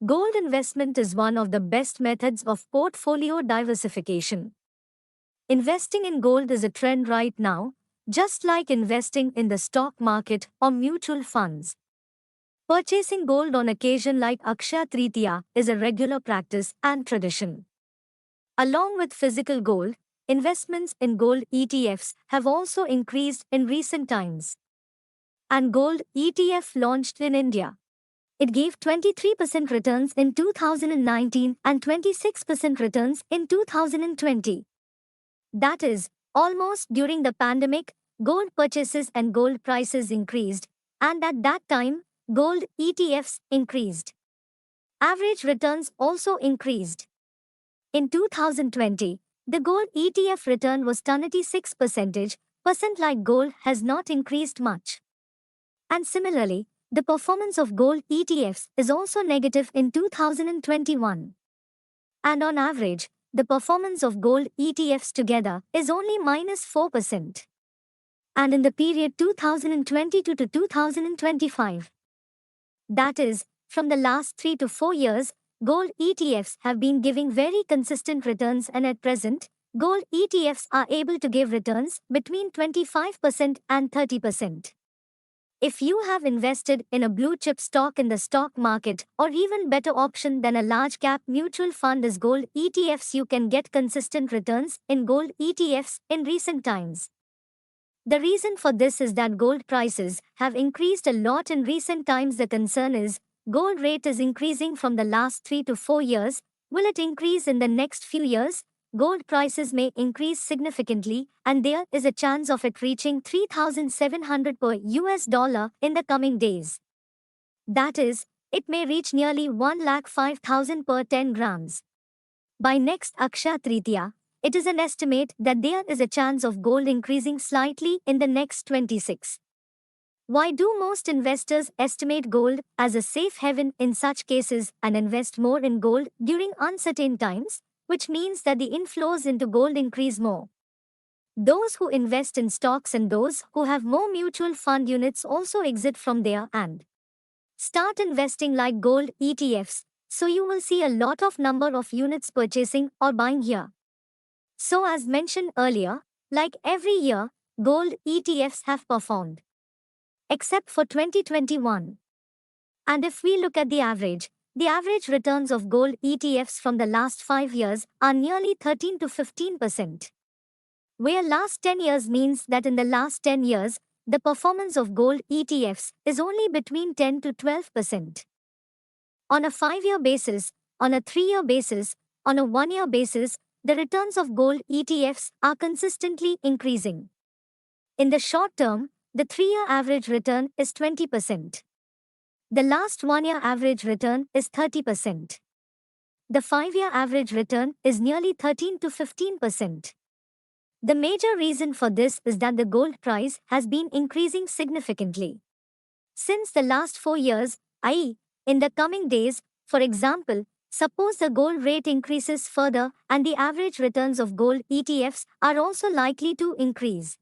Gold investment is one of the best methods of portfolio diversification. Investing in gold is a trend right now, just like investing in the stock market or mutual funds. Purchasing gold on occasion like Akshaya Tritiya is a regular practice and tradition. Along with physical gold, investments in gold ETFs have also increased in recent times. And gold ETF launched in India. It gave 23% returns in 2019 and 26% returns in 2020. That is, almost during the pandemic, gold purchases and gold prices increased, and at that time, gold ETFs increased. Average returns also increased. In 2020, the gold ETF return was 26%, like gold has not increased much. And similarly, the performance of gold ETFs is also negative in 2021. And on average, the performance of gold ETFs together is only -4%. And in the period 2022 to 2025. That is, from the last 3 to 4 years, gold ETFs have been giving very consistent returns, and at present, gold ETFs are able to give returns between 25% and 30%. If you have invested in a blue chip stock in the stock market, or even better option than a large cap mutual fund is gold ETFs, you can get consistent returns in gold ETFs in recent times. The reason for this is that gold prices have increased a lot in recent times. The concern is, gold rate is increasing from the last 3 to 4 years. Will it increase in the next few years? Gold prices may increase significantly, and there is a chance of it reaching 3,700 per US dollar in the coming days. That is, it may reach nearly 1,05,000 per 10 grams. By next Akshaya Tritiya, it is an estimate that there is a chance of gold increasing slightly in the next 26. Why do most investors estimate gold as a safe haven in such cases and invest more in gold during uncertain times, which means that the inflows into gold increase more? Those who invest in stocks and those who have more mutual fund units also exit from there and start investing like gold ETFs, so you will see a lot of number of units purchasing or buying here. So as mentioned earlier, like every year, gold ETFs have performed. Except for 2021. And if we look at the average returns of gold ETFs from the last 5 years are nearly 13 to 15%. Where last 10 years means that in the last 10 years, the performance of gold ETFs is only between 10 to 12%. On a 5-year basis, on a 3-year basis, on a 1-year basis, the returns of gold ETFs are consistently increasing. In the short term, the 3-year average return is 20%. The last 1-year average return is 30%. The 5-year average return is nearly 13 to 15%. The major reason for this is that the gold price has been increasing significantly. Since the last 4 years, i.e., in the coming days, for example, suppose the gold rate increases further and the average returns of gold ETFs are also likely to increase.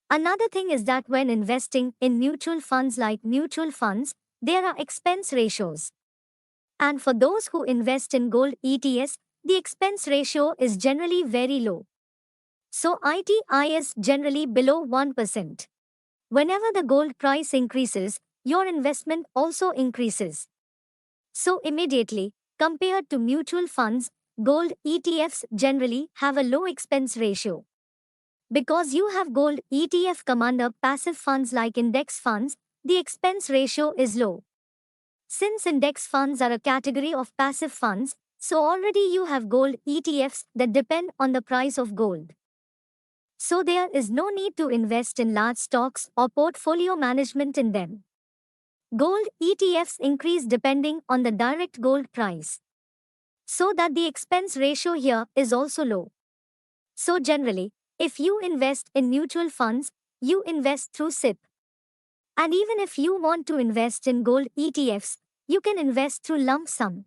Another thing is that when investing in mutual funds like mutual funds, there are expense ratios. And for those who invest in gold ETFs, the expense ratio is generally very low. So it is generally below 1%. Whenever the gold price increases, your investment also increases. So immediately, compared to mutual funds, gold ETFs generally have a low expense ratio. Because you have gold ETF commander passive funds like index funds, the expense ratio is low. Since index funds are a category of passive funds, so already you have gold ETFs that depend on the price of gold. So there is no need to invest in large stocks or portfolio management in them. Gold ETFs increase depending on the direct gold price. So that the expense ratio here is also low. So generally, if you invest in mutual funds, you invest through SIP. And even if you want to invest in gold ETFs, you can invest through lump sum.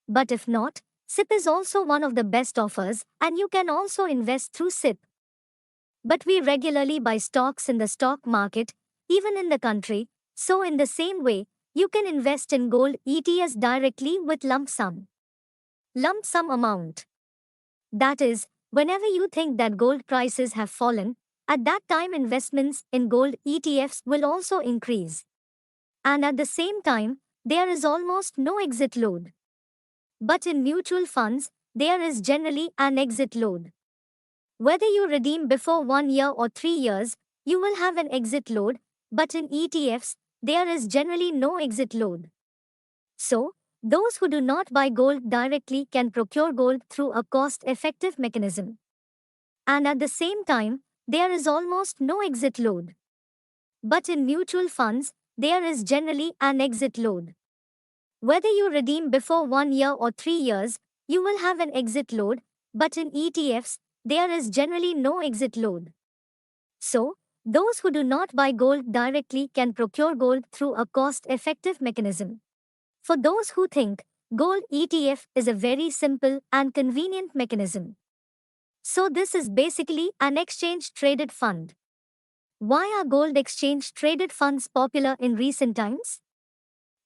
But if not, SIP is also one of the best offers, and you can also invest through SIP. But we regularly buy stocks in the stock market, even in the country, so in the same way, you can invest in gold ETFs directly with lump sum. Lump sum amount. That is, whenever you think that gold prices have fallen, at that time investments in gold ETFs will also increase. And at the same time, there is almost no exit load. But in mutual funds, there is generally an exit load. Whether you redeem before 1 year or 3 years, you will have an exit load, but in ETFs, there is generally no exit load. So, those who do not buy gold directly can procure gold through a cost effective mechanism. And at the same time, there is almost no exit load. But in mutual funds, there is generally an exit load. Whether you redeem before 1 year or 3 years, you will have an exit load, but in ETFs, there is generally no exit load. So, those who do not buy gold directly can procure gold through a cost effective mechanism. For those who think gold ETF is a very simple and convenient mechanism. So, this is basically an exchange traded fund. Why are gold exchange traded funds popular in recent times?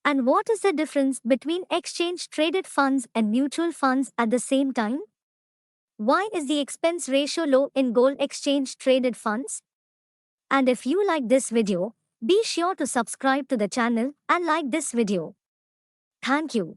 And what is the difference between exchange traded funds and mutual funds at the same time? Why is the expense ratio low in gold exchange traded funds? And if you like this video, be sure to subscribe to the channel and like this video. Thank you.